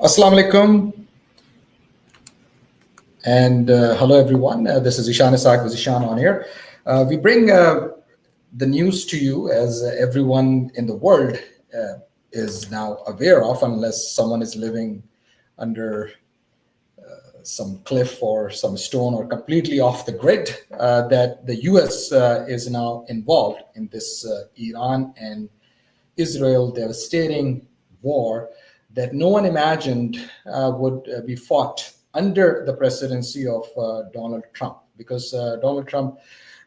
Assalamu alaikum and hello everyone. This is Ishan Isaac with Ishan on here. We bring the news to you as everyone in the world is now aware of, unless someone is living under some cliff or some stone or completely off the grid, that the US is now involved in this Iran and Israel devastating war that no one imagined would be fought under the presidency of Donald Trump, because Donald Trump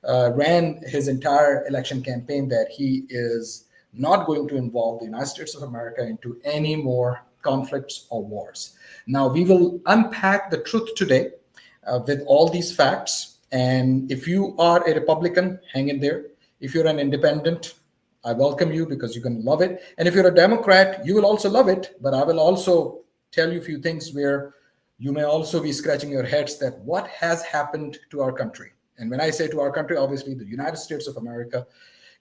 ran his entire election campaign that he is not going to involve the United States of America into any more conflicts or wars. Now, we will unpack the truth today with all these facts. And if you are a Republican, hang in there. If you're an independent, I welcome you because you're going to love it. And if you're a Democrat, you will also love it. But I will also tell you a few things where you may also be scratching your heads that what has happened to our country. And when I say to our country, obviously the United States of America.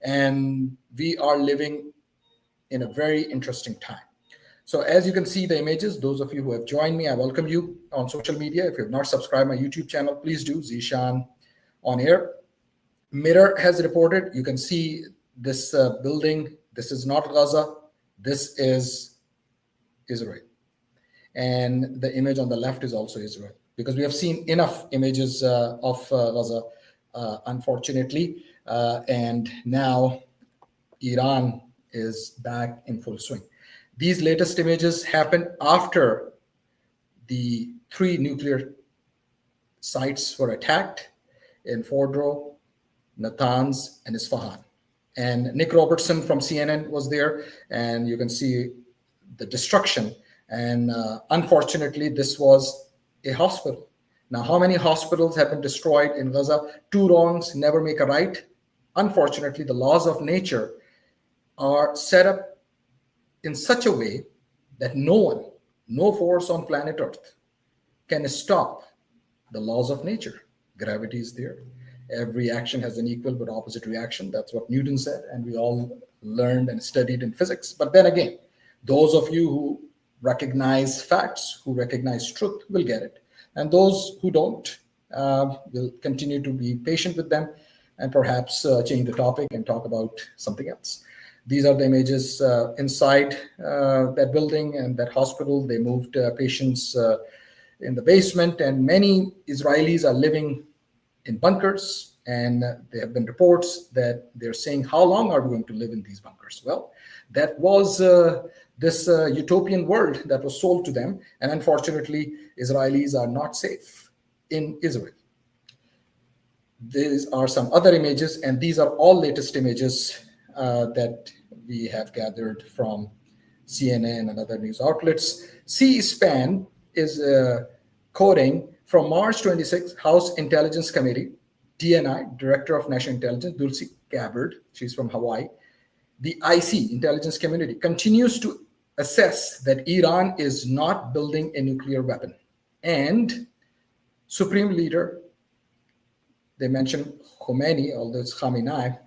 And we are living in a very interesting time. So as you can see the images, those of you who have joined me, I welcome you on social media. If you have not subscribed my YouTube channel, please do. Zishan on air. Mirror has reported, you can see this building. This is not Gaza. This is Israel. And the image on the left is also Israel, because we have seen enough images of Gaza, unfortunately. And now Iran is back in full swing. These latest images happened after the 3 nuclear sites were attacked in Fordow, Natanz, and Isfahan. And Nick Robertson from CNN was there, and you can see the destruction. And unfortunately, this was a hospital. Now, how many hospitals have been destroyed in Gaza? 2 wrongs never make a right. Unfortunately, the laws of nature are set up in such a way that no force on planet Earth can stop the laws of nature. Gravity is there. Every action has an equal but opposite reaction. That's what Newton said, and we all learned and studied in physics. But then again, those of you who recognize facts, who recognize truth, will get it. And those who don't will continue to be patient with them and perhaps change the topic and talk about something else. These are the images inside that building and that hospital. They moved patients in the basement, and many Israelis are living in bunkers. And there have been reports that they're saying, how long are we going to live in these bunkers? Well, that was this utopian world that was sold to them. And unfortunately, Israelis are not safe in Israel. These are some other images, and these are all latest images that we have gathered from CNN and other news outlets. C-SPAN is quoting from March 26th, House Intelligence Committee, DNI, Director of National Intelligence, Tulsi Gabbard, she's from Hawaii. The IC, Intelligence Community, continues to assess that Iran is not building a nuclear weapon. And Supreme Leader, they mentioned Khomeini, although it's Khamenei,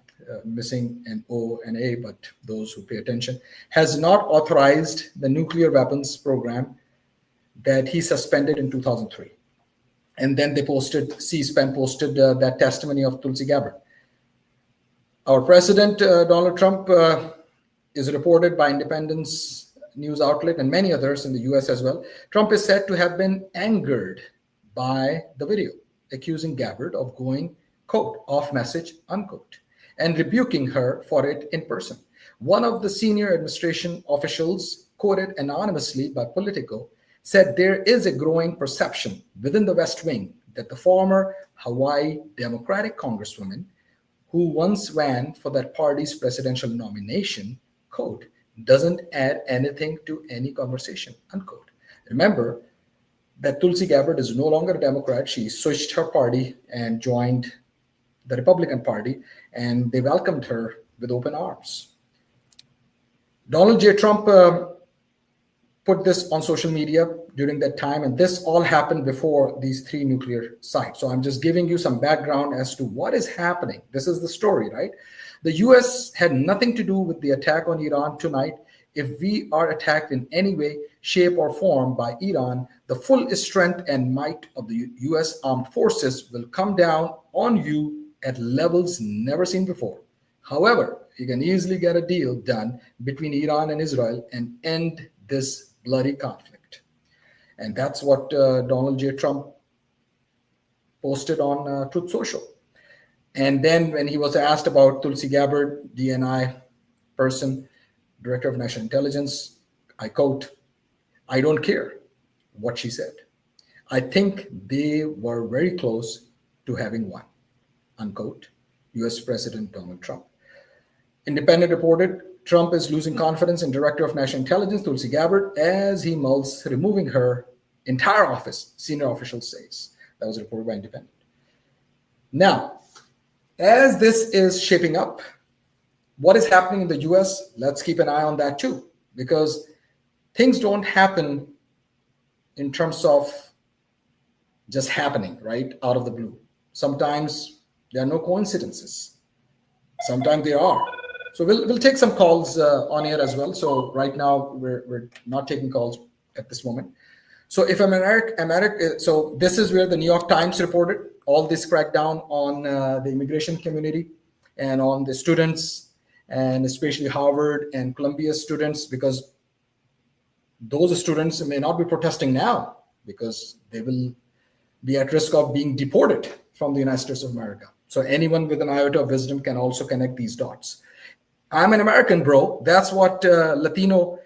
missing an O and A, but those who pay attention, has not authorized the nuclear weapons program that he suspended in 2003. And then they posted, C-SPAN posted that testimony of Tulsi Gabbard. Our president, Donald Trump, is reported by Independence news outlet and many others in the US as well. Trump is said to have been angered by the video, accusing Gabbard of going, quote, off message, unquote, and rebuking her for it in person. One of the senior administration officials, quoted anonymously by Politico, said there is a growing perception within the West Wing that the former Hawaii Democratic Congresswoman, who once ran for that party's presidential nomination, quote, doesn't add anything to any conversation, unquote. Remember that Tulsi Gabbard is no longer a Democrat. She switched her party and joined the Republican Party, and they welcomed her with open arms. Donald J. Trump put this on social media during that time, and this all happened before these 3 nuclear sites. So I'm just giving you some background as to what is happening. This is the story, right? The US had nothing to do with the attack on Iran tonight. if we are attacked in any way, shape, or form by Iran, the full strength and might of the US armed forces will come down on you at levels never seen before. However, you can easily get a deal done between Iran and Israel and end this bloody conflict. And that's what Donald J. Trump posted on Truth Social. And then when he was asked about Tulsi Gabbard, DNI person, Director of National Intelligence, I quote, "I don't care what she said. I think they were very close to having won," unquote, US President Donald Trump. Independent reported Trump is losing confidence in Director of National Intelligence Tulsi Gabbard as he mulls removing her entire office, senior official says. That was reported by Independent. Now, as this is shaping up, what is happening in the US, let's keep an eye on that too, because things don't happen in terms of just happening, right, out of the blue. Sometimes there are no coincidences. Sometimes there are. So we'll take some calls on here as well. So right now we're not taking calls at this moment. So if America, so this is where the New York Times reported all this crackdown on the immigration community and on the students, and especially Harvard and Columbia students, because those students may not be protesting now because they will be at risk of being deported from the United States of America. So anyone with an iota of wisdom can also connect these dots. I'm an American, bro. That's what Latino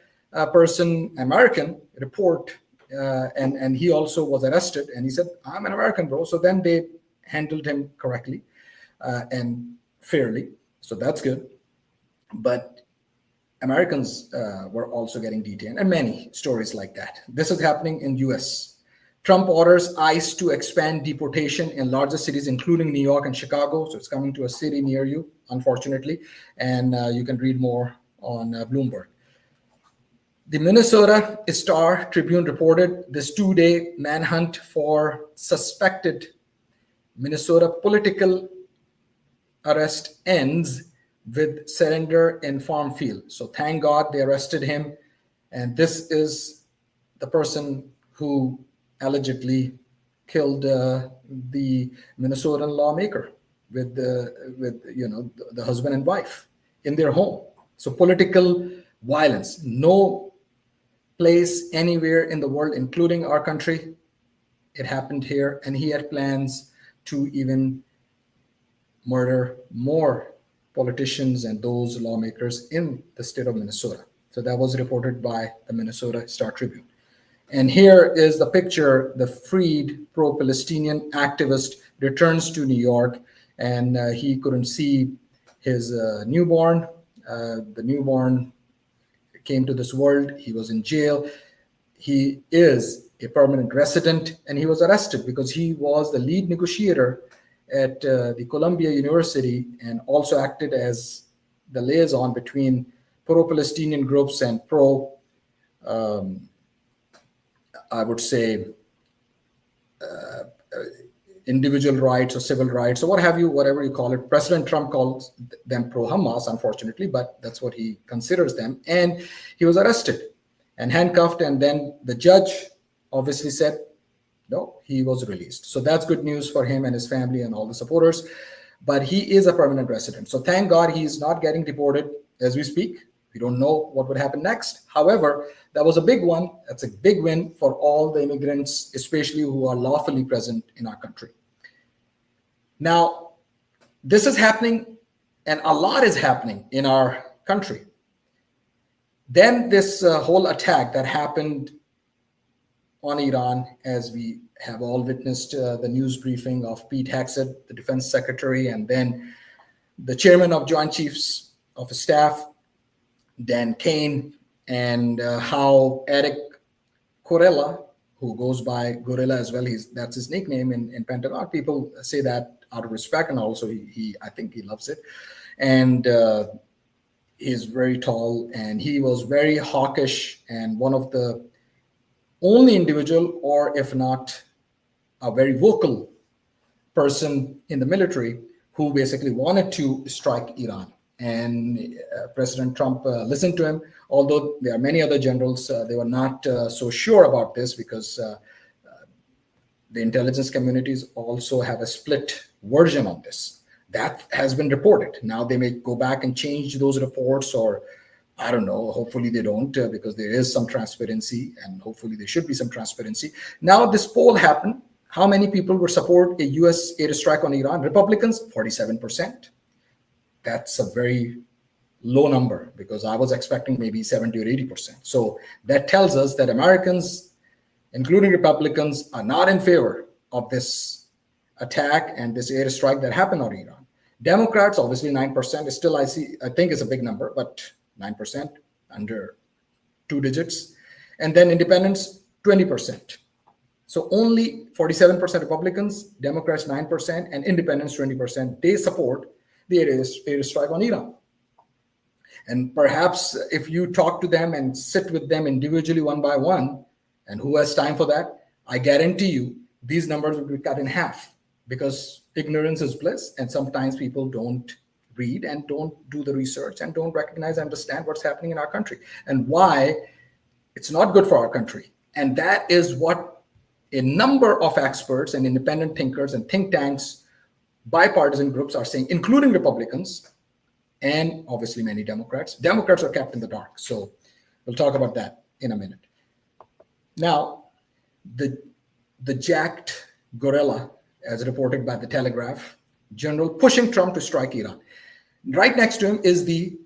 person, American, report. And he also was arrested. And he said, "I'm an American, bro." So then they handled him correctly and fairly. So that's good. But Americans were also getting detained, and many stories like that. This is happening in US. Trump orders ICE to expand deportation in larger cities, including New York and Chicago. So it's coming to a city near you, unfortunately. And you can read more on Bloomberg. The Minnesota Star Tribune reported this 2-day manhunt for suspected Minnesota political arrest ends with surrender in farm field. So thank God they arrested him. And this is the person who allegedly killed the Minnesotan lawmaker with the husband and wife in their home. So political violence, no place anywhere in the world, including our country. It happened here, and he had plans to even murder more politicians and those lawmakers in the state of Minnesota. So that was reported by the Minnesota Star Tribune. And here is the picture. The freed pro-Palestinian activist returns to New York, and he couldn't see his newborn. The newborn came to this world. He was in jail. He is a permanent resident, and he was arrested because he was the lead negotiator at the Columbia University and also acted as the liaison between pro-Palestinian groups and I would say, individual rights or civil rights or what have you, whatever you call it. President Trump calls them pro-Hamas, unfortunately, but that's what he considers them. And he was arrested and handcuffed, and then the judge obviously said, no, he was released. So that's good news for him and his family and all the supporters. But he is a permanent resident. So thank God he's not getting deported as we speak. We don't know what would happen next. However, that was a big one. That's a big win for all the immigrants, especially who are lawfully present in our country. Now, this is happening, and a lot is happening in our country. Then this whole attack that happened on Iran, as we have all witnessed the news briefing of Pete Hegseth, the defense secretary, and then the chairman of Joint Chiefs of Staff, Dan Kane, and how Eric Corella, who goes by Gorilla as well, that's his nickname in Pentagon. People say that out of respect, and also I think he loves it. And he's very tall, and he was very hawkish, and one of the only individual, or if not a very vocal person in the military, who basically wanted to strike Iran. and President Trump listened to him. Although there are many other generals, they were not so sure about this because the intelligence communities also have a split version on this. That has been reported. Now they may go back and change those reports, or I don't know. Hopefully they don't, because there is some transparency, and hopefully there should be some transparency. Now this poll happened. How many people would support a U.S. airstrike on Iran? Republicans, 47%. That's a very low number because I was expecting maybe 70 or 80%. So that tells us that Americans, including Republicans, are not in favor of this attack and this airstrike that happened on Iran. Democrats, obviously 9% is still, I think it's a big number, but 9%, under two digits. And then independents, 20%. So only 47% Republicans, Democrats 9%, and independents 20%. They support the airstrike on Iran. And perhaps if you talk to them and sit with them individually one by one, and who has time for that, I guarantee you these numbers will be cut in half, because ignorance is bliss, and sometimes people don't read and don't do the research and don't recognize and understand what's happening in our country and why it's not good for our country. And that is what a number of experts and independent thinkers and think tanks, bipartisan groups are saying, including Republicans and obviously many Democrats. Democrats are kept in the dark. So we'll talk about that in a minute. Now, the jacked gorilla, as reported by the Telegraph, general pushing Trump to strike Iran. Right next to him is the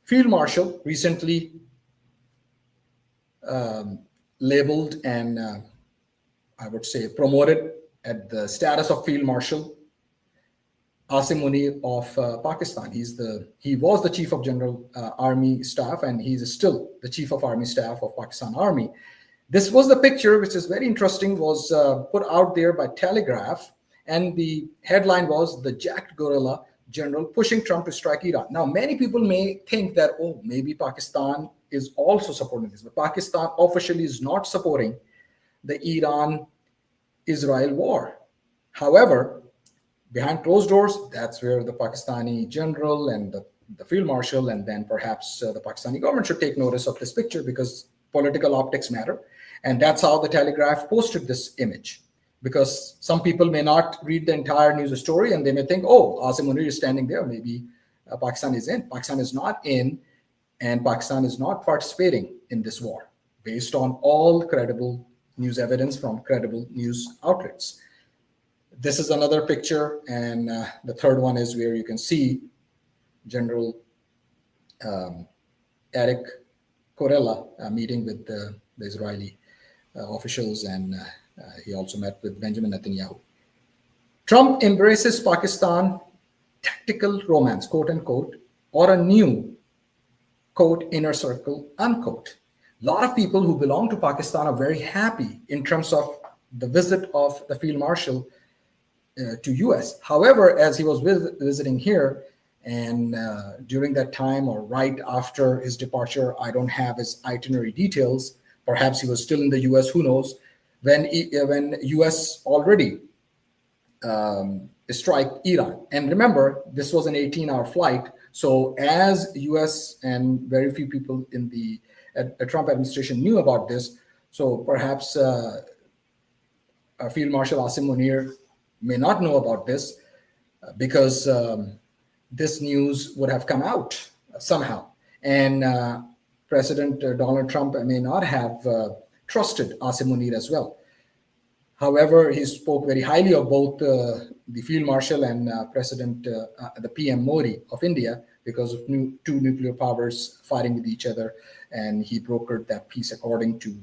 field marshal, recently labeled and I would say promoted at the status of field marshal, Asim Munir of Pakistan. He was the chief of general army staff, and he's still the chief of army staff of Pakistan Army. This was the picture, which is very interesting, was put out there by Telegraph, and the headline was "The Jacked Gorilla General Pushing Trump to Strike Iran." Now, many people may think that, oh, maybe Pakistan is also supporting this, but Pakistan officially is not supporting the Iran-Israel war. However, behind closed doors, that's where the Pakistani general and the field marshal, and then perhaps the Pakistani government should take notice of this picture, because political optics matter. And that's how the Telegraph posted this image, because some people may not read the entire news story and they may think, oh, Asim Munir is standing there. Maybe Pakistan is in. Pakistan is not in, and Pakistan is not participating in this war based on all credible news evidence from credible news outlets. This is another picture, and the third one is where you can see General Eric Corella meeting with the Israeli officials, and he also met with Benjamin Netanyahu. Trump embraces Pakistan tactical romance, quote unquote, or a new, quote, inner circle, unquote. A lot of people who belong to Pakistan are very happy in terms of the visit of the field marshal to US. However, as he was visiting here, and during that time or right after his departure, I don't have his itinerary details. Perhaps he was still in the US, who knows, when US already strike Iran. And remember, this was an 18-hour flight. So as US and very few people in the Trump administration knew about this, so perhaps Field Marshal Asim Munir may not know about this because this news would have come out somehow. And President Donald Trump may not have trusted Asim Munir as well. However, he spoke very highly of both the Field Marshal and the PM Modi of India, because of two nuclear powers fighting with each other. And he brokered that peace according to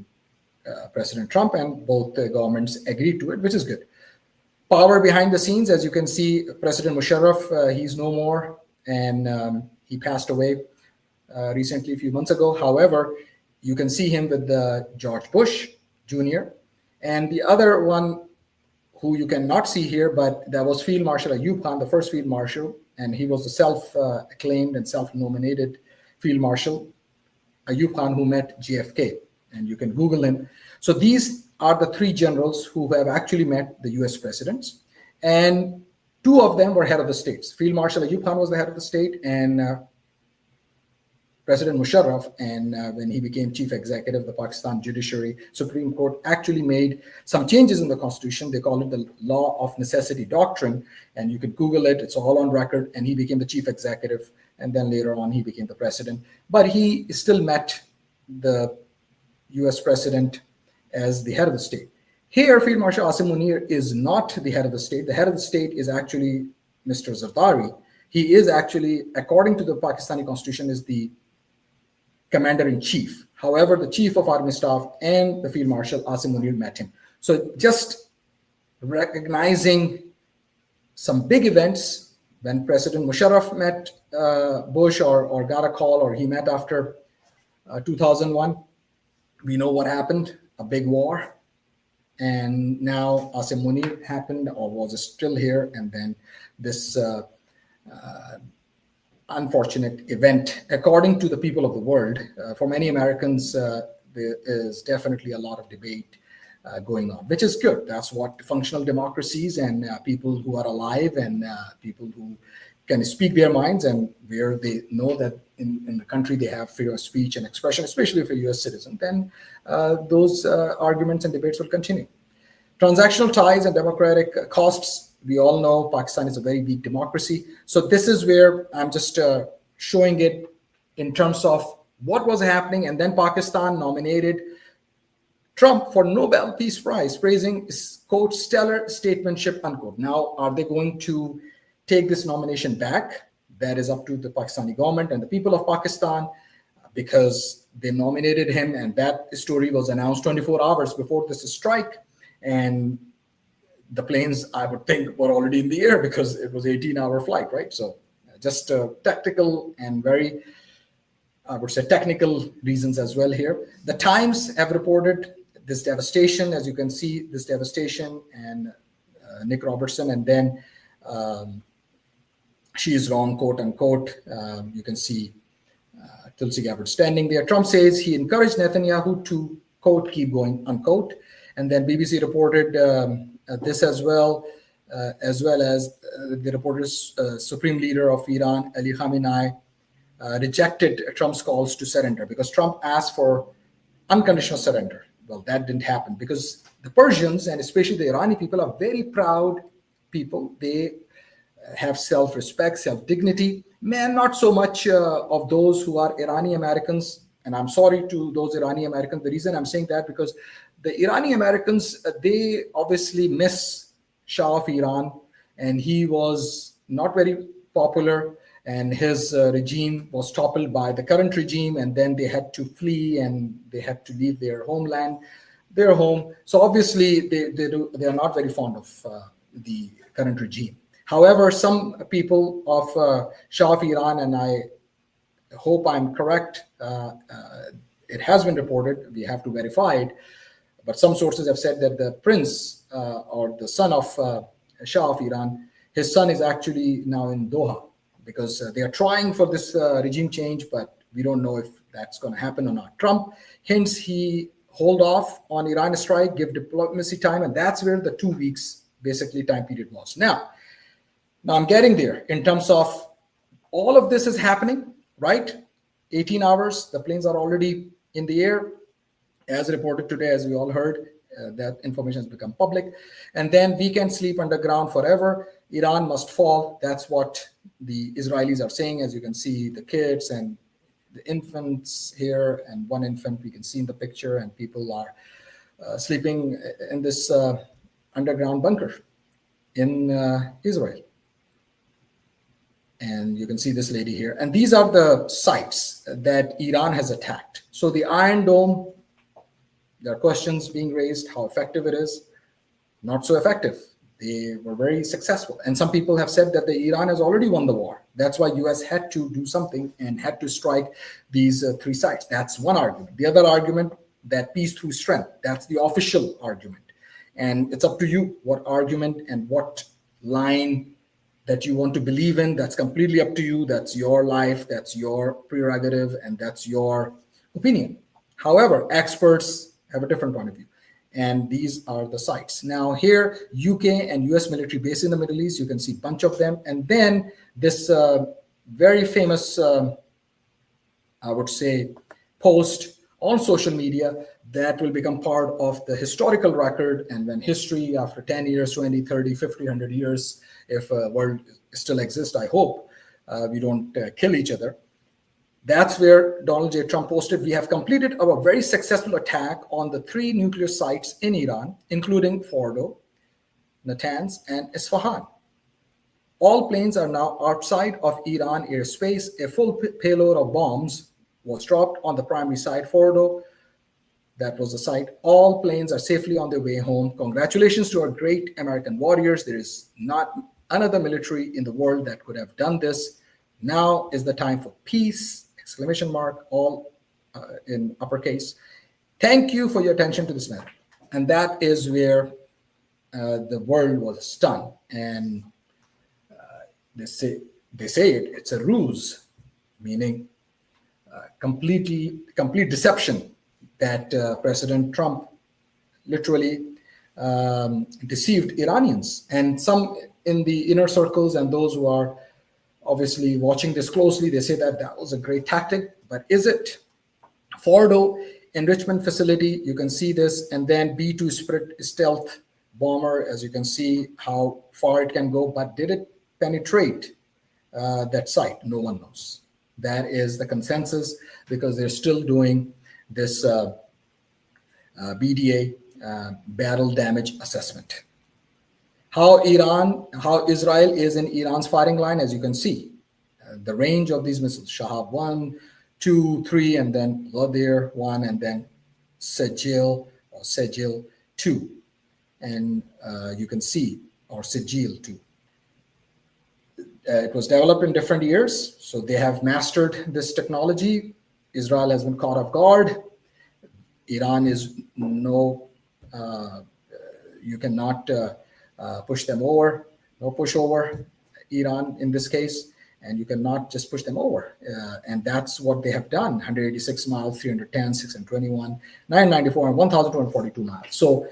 President Trump, and both governments agreed to it, which is good. Power behind the scenes, as you can see, President Musharraf, he's no more, and he passed away recently, a few months ago. However, you can see him with George Bush Jr. And the other one who you cannot see here, but that was Field Marshal Ayub Khan, the first Field Marshal, and he was the self-acclaimed and self-nominated Field Marshal Ayub Khan, who met JFK, and you can Google him. So these are the three generals who have actually met the US presidents. And Two of them were head of the states. Field Marshal Ayub Khan was the head of the state, and President Musharraf, and when he became chief executive, the Pakistan Judiciary Supreme Court actually made some changes in the constitution. They call it the Law of Necessity Doctrine, and you can Google it. It's all on record. And he became the chief executive, and then later on he became the president. But he still met the U.S. president as the head of the state. Here, Field Marshal Asim Munir is not the head of the state. The head of the state is actually Mr. Zardari. He is actually, according to the Pakistani constitution, is the commander-in-chief. However, the chief of army staff and the field marshal Asim Munir met him. So just recognizing some big events, when President Musharraf met Bush or got a call, or he met after 2001, we know what happened, a big war. And now Asim Munir happened, or was still here, and then this unfortunate event. According to the people of the world, for many Americans, there is definitely a lot of debate going on, which is good. That's what functional democracies and people who are alive and people who can speak their minds, and where they know that in the country they have freedom of speech and expression, especially for U.S. citizens, then those arguments and debates will continue. Transactional ties and democratic costs. We all know Pakistan is a very weak democracy. So this is where I'm just showing it in terms of what was happening. And then Pakistan nominated Trump for Nobel Peace Prize, praising, quote, stellar statesmanship, unquote. Now, are they going to take this nomination back? That is up to the Pakistani government and the people of Pakistan, because they nominated him, and that story was announced 24 hours before this strike. And the planes, I would think, were already in the air because it was 18-hour flight, right? So just tactical and very, I would say, technical reasons as well here. The Times have reported this devastation, as you can see, this devastation, and Nick Robertson, and then she is wrong, quote unquote. You can see Tulsi Gabbard standing there. Trump says he encouraged Netanyahu to, quote, keep going, unquote. And then BBC reported this as well as the reporters, Supreme Leader of Iran, Ali Khamenei, rejected Trump's calls to surrender because Trump asked for unconditional surrender. Well, that didn't happen because the Persians, and especially the Iranian people, are very proud people. They have self-respect, self-dignity. Man, not so much of those who are Iranian Americans. And I'm sorry to those Iranian Americans. The reason I'm saying that, because the Iranian Americans, they obviously miss Shah of Iran, and he was not very popular, and his regime was toppled by the current regime, and then they had to flee and they had to leave their homeland, their home. So obviously they are not very fond of the current regime. However, some people of Shah of Iran, and I hope I'm correct, it has been reported, we have to verify it, but some sources have said that the prince or the son of Shah of Iran, his son is actually now in Doha, because they are trying for this regime change, but we don't know if that's going to happen or not. Trump hints he hold off on Iran strike, give diplomacy time, and that's where the 2 weeks basically time period was. Now I'm getting there in terms of all of this is happening, right? 18 hours, the planes are already in the air. As reported today, as we all heard, that information has become public. And then we can sleep underground forever. Iran must fall. That's what the Israelis are saying. As you can see, the kids and the infants here, and one infant we can see in the picture, and people are sleeping in this underground bunker in Israel. And you can see this lady here. And these are the sites that Iran has attacked. So the Iron Dome, there are questions being raised, how effective it is. Not so effective. They were very successful. And some people have said that Iran has already won the war. That's why US had to do something and had to strike these 3 sites. That's one argument. The other argument, that peace through strength, that's the official argument. And it's up to you what argument and what line that you want to believe in. That's completely up to you. That's your life. That's your prerogative. And that's your opinion. However, experts have a different point of view. And these are the sites. Now here, UK and US military base in the Middle East, you can see a bunch of them. And then this very famous, I would say, post on social media that will become part of the historical record. And when history, after 10 years, 20, 30, 50, 100 years, if a world still exists, I hope we don't kill each other. That's where Donald J. Trump posted, "We have completed our very successful attack on the 3 nuclear sites in Iran, including Fordo, Natanz, and Isfahan. All planes are now outside of Iran airspace. A full payload of bombs was dropped on the primary site, Fordo. That was the site. All planes are safely on their way home. Congratulations to our great American warriors. There is not another military in the world that could have done this. Now is the time for peace!" Exclamation mark, all in uppercase. "Thank you for your attention to this matter." And that is where the world was stunned. And they say it's a ruse, meaning complete deception, that President Trump literally deceived Iranians. And some in the inner circles and those who are obviously watching this closely, they say that that was a great tactic. But is it? Fordo enrichment facility, you can see this, and then B-2 Spirit stealth bomber, as you can see how far it can go. But did it penetrate that site? No one knows. That is the consensus, because they're still doing this BDA, battle damage assessment. How Israel is in Iran's firing line, as you can see, the range of these missiles: Shahab 1, 2, 3, and then Ghadir 1, and then Sejil 2, and you can see, or Sejil 2. It was developed in different years, so they have mastered this technology. Israel has been caught off guard. Iran is you cannot push them over, no pushover, Iran in this case, and you cannot just push them over. And that's what they have done: 186 miles, 310, 621, 994, and 1,242 miles. So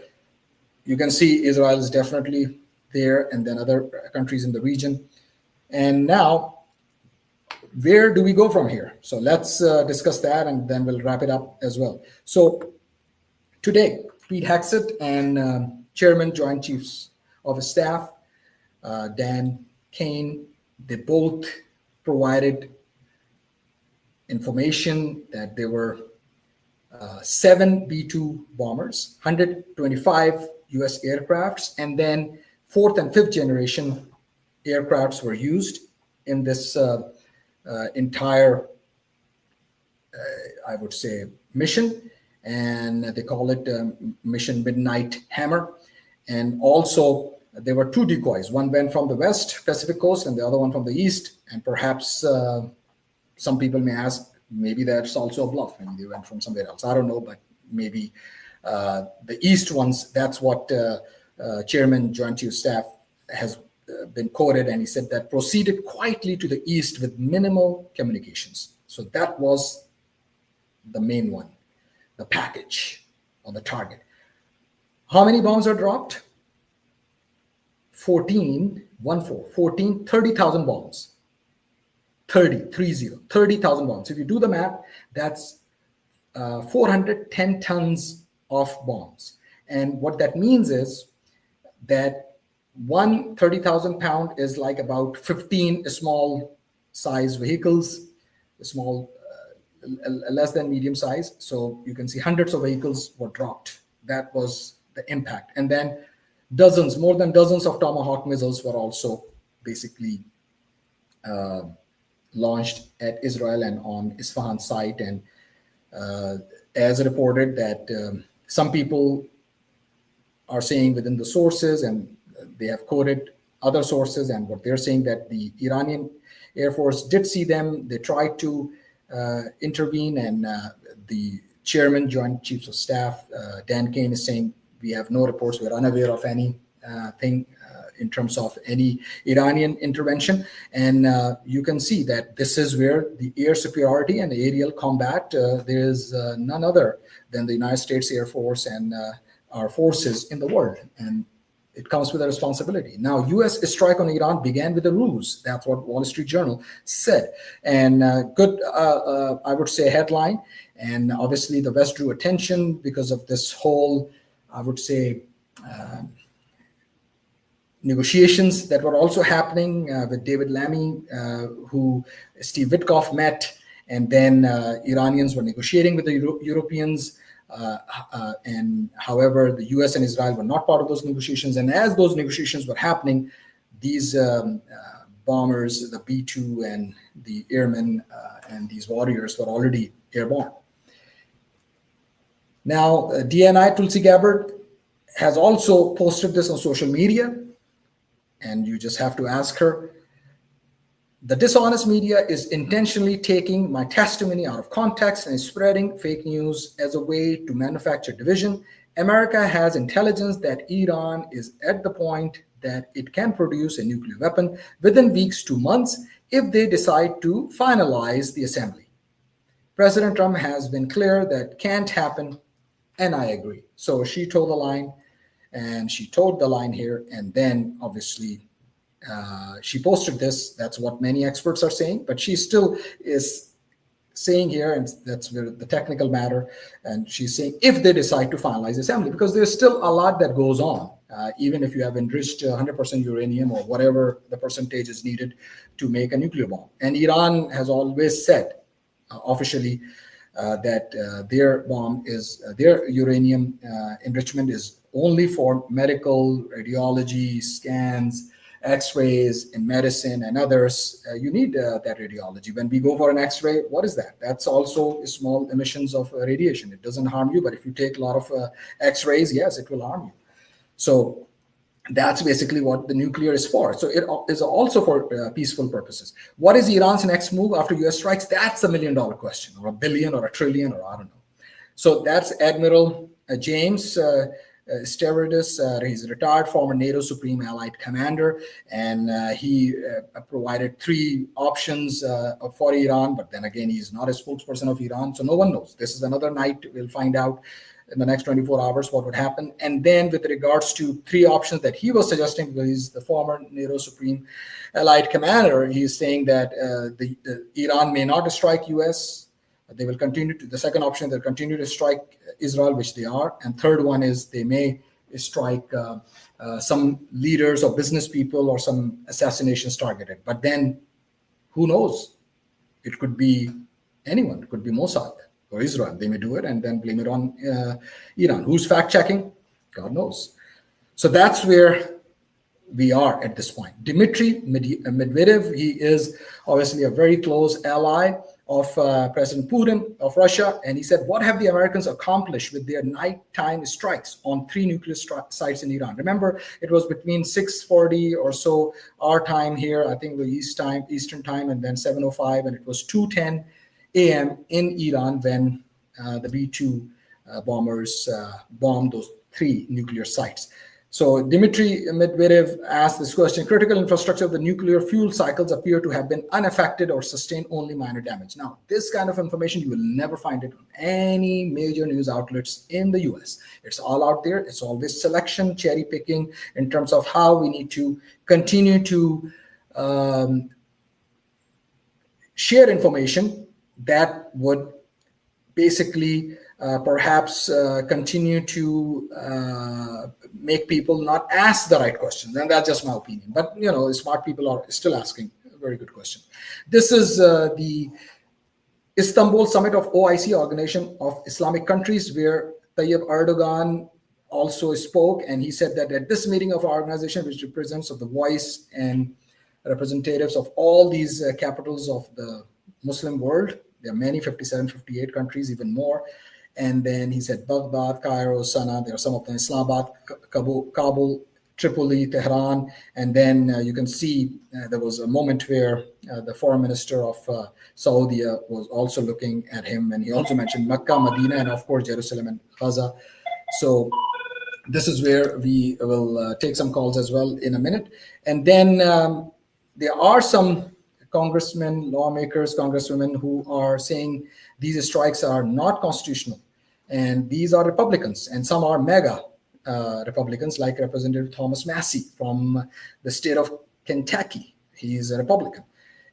you can see Israel is definitely there, and then other countries in the region. And now, where do we go from here? So let's discuss that, and then we'll wrap it up as well. So today, Pete Hegseth and Chairman Joint Chiefs of Staff, Dan Kane, they both provided information that there were 7 B-2 bombers, 125 US aircrafts, and then 4th and 5th generation aircrafts were used in this entire, I would say, mission. And they call it Mission Midnight Hammer. And also, there were 2 decoys. One went from the west Pacific coast and the other one from the east. And perhaps some people may ask, maybe that's also a bluff. Maybe they went from somewhere else. I don't know, but maybe the east ones, that's what Chairman Joint Chiefs of Staff has been quoted. And he said that proceeded quietly to the east with minimal communications. So that was the main one, the package on the target. How many bombs are dropped? 30,000 bombs. 30,000 bombs. If you do the math, that's 410 tons of bombs. And what that means is that one 30,000 pound is like about 15 small size vehicles, small, less than medium size. So you can see hundreds of vehicles were dropped. That was the impact. And then more than dozens of Tomahawk missiles were also basically launched at Israel and on Isfahan site. And as reported, that some people are saying within the sources, and they have quoted other sources, and what they're saying, that the Iranian Air Force did see them. They tried to intervene, and the Chairman, Joint Chiefs of Staff, Dan Kane, is saying, we have no reports. We're unaware of anything in terms of any Iranian intervention. And you can see that this is where the air superiority and aerial combat, there is none other than the United States Air Force and our forces in the world, and it comes with a responsibility. Now, U.S. strike on Iran began with a ruse. That's what Wall Street Journal said. And good, I would say, headline. And obviously, the West drew attention because of this whole, I would say, negotiations that were also happening with David Lammy, who Steve Witkoff met, and then Iranians were negotiating with the Europeans. And however, the US and Israel were not part of those negotiations. And as those negotiations were happening, these bombers, the B-2 and the airmen and these warriors were already airborne. Now, DNI Tulsi Gabbard has also posted this on social media, and you just have to ask her. The dishonest media is intentionally taking my testimony out of context and spreading fake news as a way to manufacture division. America has intelligence that Iran is at the point that it can produce a nuclear weapon within weeks to months if they decide to finalize the assembly. President Trump has been clear that can't happen, and I agree. So she told the line, and she told the line here, and then obviously she posted this. That's what many experts are saying, but she still is saying here, and that's where the technical matter, and she's saying if they decide to finalize assembly, because there's still a lot that goes on, even if you have enriched 100% uranium or whatever the percentage is needed to make a nuclear bomb. And Iran has always said officially that their bomb is, their uranium enrichment is only for medical, radiology, scans, X-rays in medicine and others. You need that radiology. When we go for an X-ray, what is that? That's also small emissions of radiation. It doesn't harm you, but if you take a lot of X-rays, yes, it will harm you. So that's basically what the nuclear is for. So it is also for peaceful purposes. What is Iran's next move after US strikes? That's $1 million question, or $1 billion, or $1 trillion, or I don't know. So that's Admiral James Stavridis. He's a retired former NATO Supreme Allied Commander, and he provided 3 options for Iran, but then again, he's not a spokesperson of Iran, so no one knows. This is another night. We'll find out in the next 24 hours what would happen. And then with regards to 3 options that he was suggesting, because he's the former NATO Supreme Allied Commander, he's saying that Iran may not strike US. They will continue to, the second option, they'll continue to strike Israel, which they are. And third one is they may strike some leaders or business people or some assassinations targeted. But then who knows? It could be anyone. It could be Mossad or Israel. They may do it and then blame it on Iran. Who's fact checking? God knows. So that's where we are at this point. Dmitry Medvedev, he is obviously a very close ally of President Putin of Russia. And he said, what have the Americans accomplished with their nighttime strikes on 3 nuclear sites in Iran? Remember, it was between 6:40 or so our time here, I think the Eastern time, and then 7:05, and it was 2:10 a.m. in Iran when the B-2 bombers bombed those 3 nuclear sites. So Dmitry Medvedev asked this question: critical infrastructure of the nuclear fuel cycles appear to have been unaffected or sustained only minor damage. Now, this kind of information, you will never find it on any major news outlets in the US. It's all out there. It's always selection, cherry picking in terms of how we need to continue to share information that would basically perhaps continue to make people not ask the right questions. And that's just my opinion. But, you know, smart people are still asking a very good question. This is the Istanbul Summit of OIC, Organization of Islamic Countries, where Tayyip Erdogan also spoke. And he said that at this meeting of our organization, which represents of the voice and representatives of all these capitals of the Muslim world, there are many, 57, 58 countries, even more. And then he said Baghdad, Cairo, Sana'a, there are some of them, Islamabad, Kabul, Tripoli, Tehran. And then you can see there was a moment where the foreign minister of Saudi was also looking at him. And he also mentioned Mecca, Medina, and of course, Jerusalem and Gaza. So this is where we will take some calls as well in a minute. And then there are some congressmen, lawmakers, congresswomen who are saying these strikes are not constitutional. And these are Republicans, and some are MAGA Republicans like Representative Thomas Massey from the state of Kentucky. He's a Republican.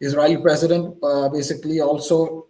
Israeli president basically also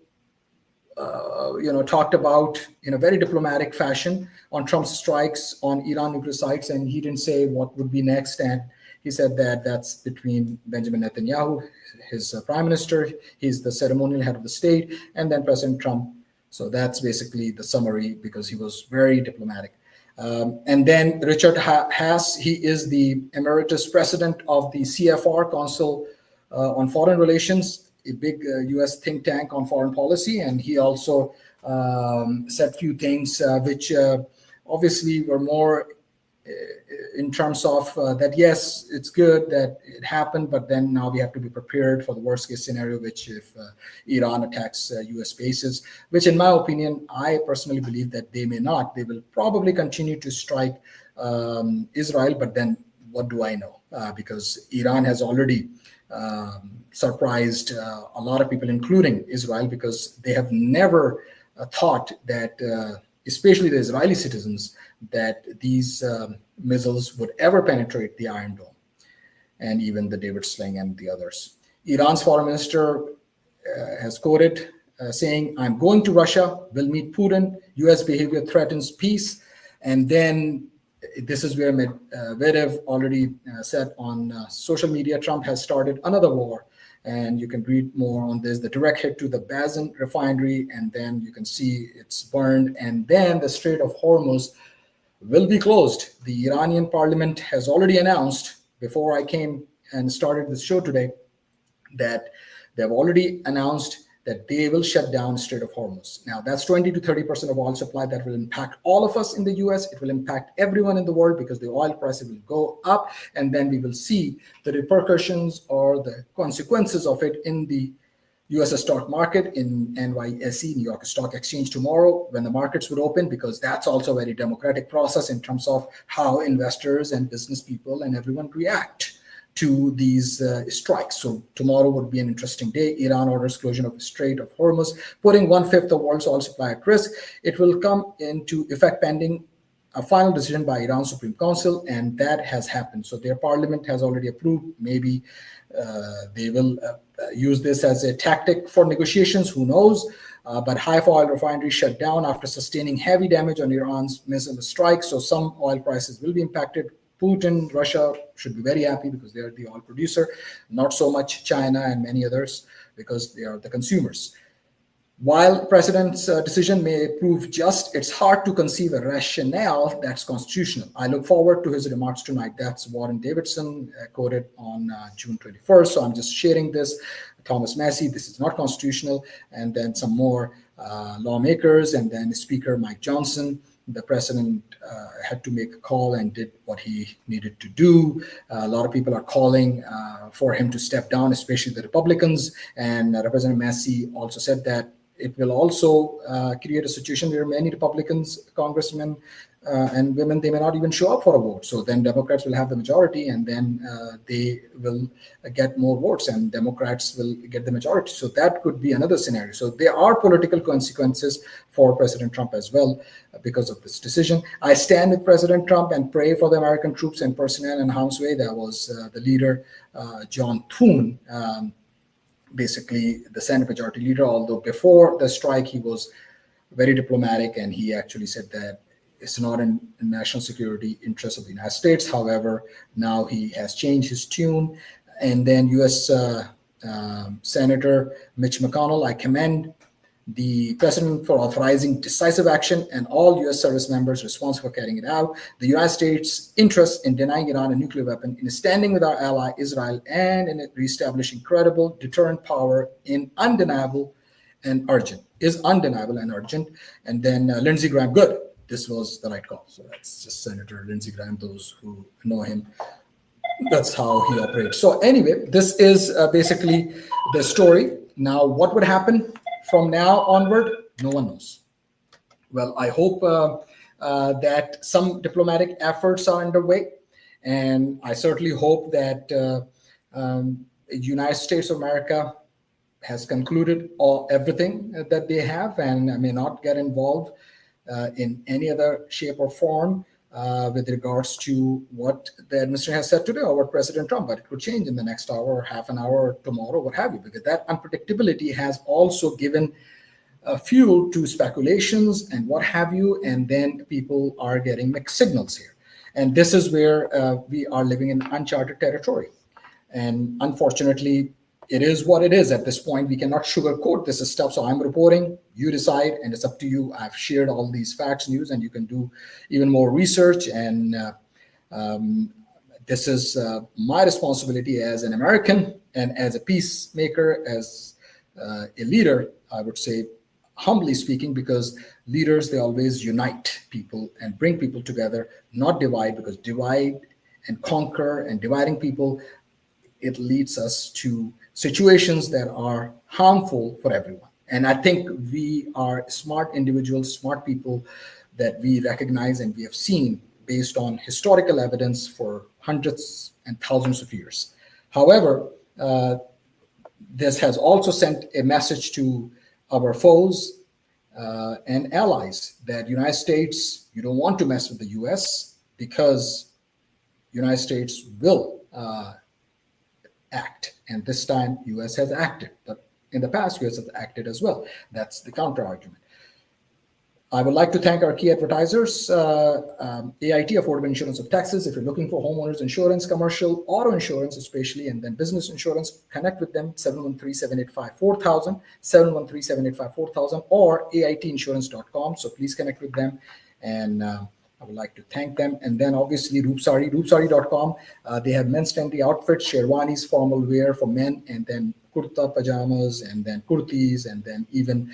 talked about in a very diplomatic fashion on Trump's strikes on Iran nuclear sites, and he didn't say what would be next. And he said that that's between Benjamin Netanyahu, his prime minister, he's the ceremonial head of the state, and then President Trump. So that's basically the summary because he was very diplomatic. And then Richard Haass, he is the emeritus president of the CFR, Council on Foreign Relations, a big U.S. think tank on foreign policy, and he also said few things which obviously were more in terms of that, yes, it's good that it happened, but then now we have to be prepared for the worst case scenario, which if Iran attacks U.S. bases, which in my opinion, I personally believe that they may not. They will probably continue to strike Israel, but then what do I know? Because Iran has already surprised a lot of people, including Israel, because they have never thought that, especially the Israeli citizens, that these missiles would ever penetrate the Iron Dome, and even the David Sling and the others. Iran's foreign minister has quoted saying, "I'm going to Russia, will meet Putin, US behavior threatens peace." And then this is where Medvedev already said on social media, Trump has started another war. And you can read more on this, the direct hit to the Bazan refinery, and then you can see it's burned. And then the Strait of Hormuz will be closed. The Iranian parliament has already announced, before I came and started this show today, that they've already announced that they will shut down Strait of Hormuz. Now, that's 20 to 30% of oil supply that will impact all of us in the US. It will impact everyone in the world because the oil prices will go up, and then we will see the repercussions or the consequences of it in the US stock market, in NYSE, New York Stock Exchange, tomorrow when the markets would open, because that's also a very democratic process in terms of how investors and business people and everyone react to these strikes. So tomorrow would be an interesting day. Iran orders closure of the Strait of Hormuz, putting 1/5 of world's oil supply at risk. It will come into effect pending a final decision by Iran's Supreme Council, and that has happened. So their parliament has already approved. Maybe they will use this as a tactic for negotiations, who knows? But Haifa oil refinery shut down after sustaining heavy damage on Iran's missile strike. So some oil prices will be impacted. Putin, Russia should be very happy because they are the oil producer, not so much China and many others because they are the consumers. While president's decision may prove just, it's hard to conceive a rationale that's constitutional. I look forward to his remarks tonight. That's Warren Davidson quoted on June 21st. So I'm just sharing this. Thomas Massey, this is not constitutional. And then some more lawmakers, and then Speaker Mike Johnson. The president had to make a call and did what he needed to do. A lot of people are calling for him to step down, especially the Republicans. And Representative Massey also said that it will also create a situation where many Republicans, congressmen, and women, they may not even show up for a vote. So then Democrats will have the majority, and then they will get more votes, and Democrats will get the majority. So that could be another scenario. So there are political consequences for President Trump as well because of this decision. I stand with President Trump and pray for the American troops and personnel in harm's way. That was the leader, John Thune, basically the Senate Majority Leader, although before the strike, he was very diplomatic, and he actually said that it's not in national security interest of the United States. However, now he has changed his tune. And then U.S. Senator Mitch McConnell, I commend the president for authorizing decisive action and all U.S. service members responsible for carrying it out. The United States' interest in denying Iran a nuclear weapon, in standing with our ally Israel, and in reestablishing credible deterrent power is undeniable and urgent. And then Lindsey Graham, good. This was the right call. So that's just Senator Lindsey Graham. Those who know him, that's how he operates. So anyway, this is basically the story. Now, what would happen from now onward? No one knows. Well, I hope that some diplomatic efforts are underway. And I certainly hope that the United States of America has concluded everything that they have and may not get involved in any other shape or form. with regards to what the administration has said today or what President Trump, but it could change in the next hour or half an hour or tomorrow, what have you, because that unpredictability has also given fuel to speculations and what have you, and then people are getting mixed signals here. And this is where we are living in uncharted territory. And unfortunately, it is what it is at this point. We cannot sugarcoat this stuff. So I'm reporting, you decide, and it's up to you. I've shared all these facts, news, and you can do even more research. And this is my responsibility as an American and as a peacemaker, as a leader, I would say, humbly speaking, because leaders, they always unite people and bring people together, not divide, because divide and conquer and dividing people, it leads us to situations that are harmful for everyone. And I think we are smart individuals, smart people that we recognize and we have seen based on historical evidence for hundreds and thousands of years. However, this has also sent a message to our foes and allies that United States, you don't want to mess with the US because United States will act. And this time US has acted, but in the past US has acted as well. That's the counter argument. I would like to thank our key advertisers, AIT, Affordable Insurance of Texas. If you're looking for homeowners insurance, commercial auto insurance especially, and then business insurance, connect with them, 713-785-4000, 713-785-4000, or aitinsurance.com. So please connect with them. And I would like to thank them. And then obviously roopsari.com. They have men's trendy outfits, sherwanis, formal wear for men, and then kurta pajamas, and then kurtis, and then even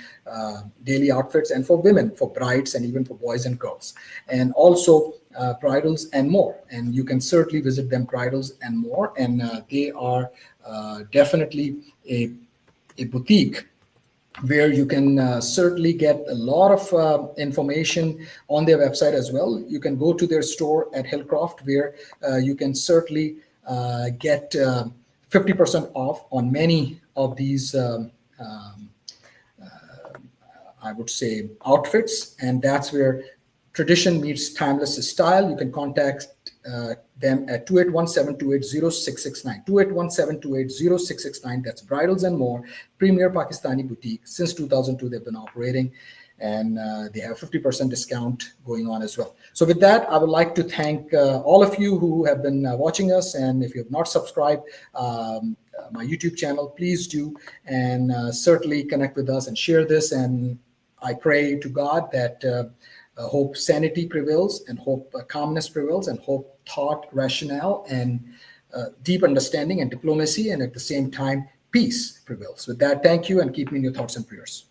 daily outfits, and for women, for brides, and even for boys and girls, and also bridals and more. And you can certainly visit them, bridals and more. And they are definitely a boutique where you can certainly get a lot of information on their website as well. You can go to their store at Hillcroft, where you can certainly get 50% off on many of these, I would say, outfits. And that's where tradition meets timeless style. You can contact them at 281-728-0669. 281-728-0669. That's Bridals and More, premier Pakistani boutique. Since 2002, they've been operating, and they have 50% discount going on as well. So with that, I would like to thank all of you who have been watching us. And if you have not subscribed my YouTube channel, please do, and certainly connect with us and share this. And I pray to God that hope sanity prevails, and hope calmness prevails, and hope thought, rationale, and deep understanding and diplomacy, and at the same time, peace prevails. With that, thank you, and keep me in your thoughts and prayers.